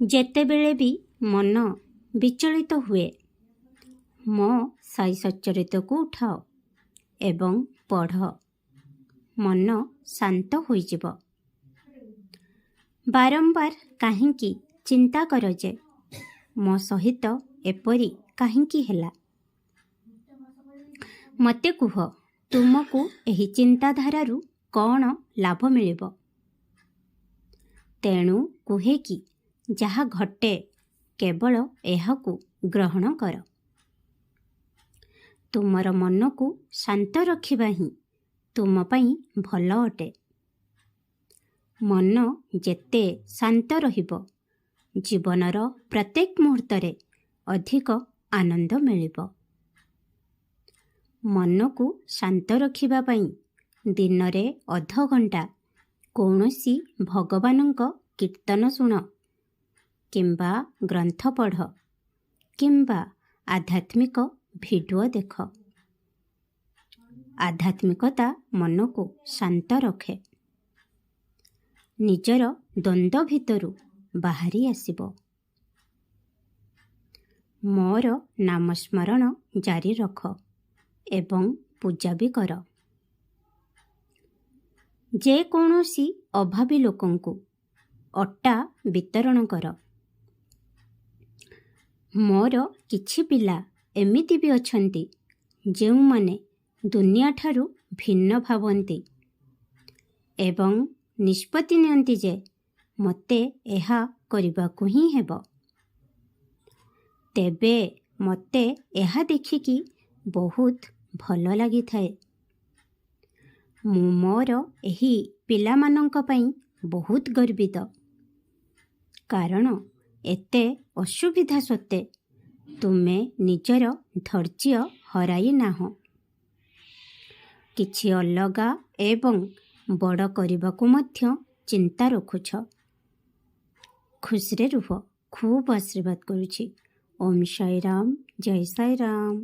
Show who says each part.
Speaker 1: ଯେତେବେଳେ ବି ମନ ବିଚଳିତ ହୁଏ, ମୋ ସାଇ ସଚ୍ଚରିତକୁ ଉଠାଅ ଏବଂ ପଢ଼। ମନ ଶାନ୍ତ ହୋଇଯିବ। ବାରମ୍ବାର କାହିଁକି ଚିନ୍ତା କର ଯେ ମୋ ସହିତ ଏପରି କାହିଁକି ହେଲା? ମୋତେ କୁହ, ତୁମକୁ ଏହି ଚିନ୍ତାଧାରାରୁ କ'ଣ ଲାଭ ମିଳିବ? ତେଣୁ କୁହେ କି ଯାହା ଘଟେ କେବଳ ଏହାକୁ ଗ୍ରହଣ କର। ତୁମର ମନକୁ ଶାନ୍ତ ରଖିବା ହିଁ ତୁମ ପାଇଁ ଭଲ ଅଟେ। ମନ ଯେତେ ଶାନ୍ତ ରହିବ, ଜୀବନର ପ୍ରତ୍ୟେକ ମୁହୂର୍ତ୍ତରେ ଅଧିକ ଆନନ୍ଦ ମିଳିବ। ମନକୁ ଶାନ୍ତ ରଖିବା ପାଇଁ ଦିନରେ ଅଧଘଣ୍ଟା କୌଣସି ଭଗବାନଙ୍କ କୀର୍ତ୍ତନ ଶୁଣ କିମ୍ବା ଗ୍ରନ୍ଥ ପଢ଼ କିମ୍ବା ଆଧ୍ୟାତ୍ମିକ ଭିଡ଼ିଓ ଦେଖ। ଆଧ୍ୟାତ୍ମିକତା ମନକୁ ଶାନ୍ତ ରଖେ। ନିଜର ଦ୍ୱନ୍ଦ୍ୱ ଭିତରୁ ବାହାରି ଆସିବ। ମୋର ନାମସ୍ମରଣ ଜାରି ରଖ ଏବଂ ପୂଜା ବି କର। ଯେକୌଣସି ଅଭାବୀ ଲୋକଙ୍କୁ ଅଟା ବିତରଣ କର। ମୋର କିଛି ପିଲା ଏମିତି ବି ଅଛନ୍ତି ଯେଉଁମାନେ ଦୁନିଆଠାରୁ ଭିନ୍ନ ଭାବନ୍ତି ଏବଂ ନିଷ୍ପତ୍ତି ନିଅନ୍ତି ଯେ ମୋତେ ଏହା କରିବାକୁ ହିଁ ହେବ। ତେବେ ମୋତେ ଏହା ଦେଖିକି ବହୁତ ଭଲ ଲାଗିଥାଏ। ମୁଁ ମୋର ଏହି ପିଲାମାନଙ୍କ ପାଇଁ ବହୁତ ଗର୍ବିତ, କାରଣ ଏତେ ଅସୁବିଧା ସତ୍ତ୍ୱେ ତୁମେ ନିଜର ଧୈର୍ଯ୍ୟ ହରାଇ ନାହଁ। କିଛି ଅଲଗା ଏବଂ ବଡ଼ କରିବାକୁ ମଧ୍ୟ ଚିନ୍ତା ରଖୁଛ। ଖୁସିରେ ରୁହ। ଖୁବ୍ ଆଶୀର୍ବାଦ କରୁଛି। ଓମ୍ ସାଇ ରାମ, ଜୟ ସାଇ ରାମ।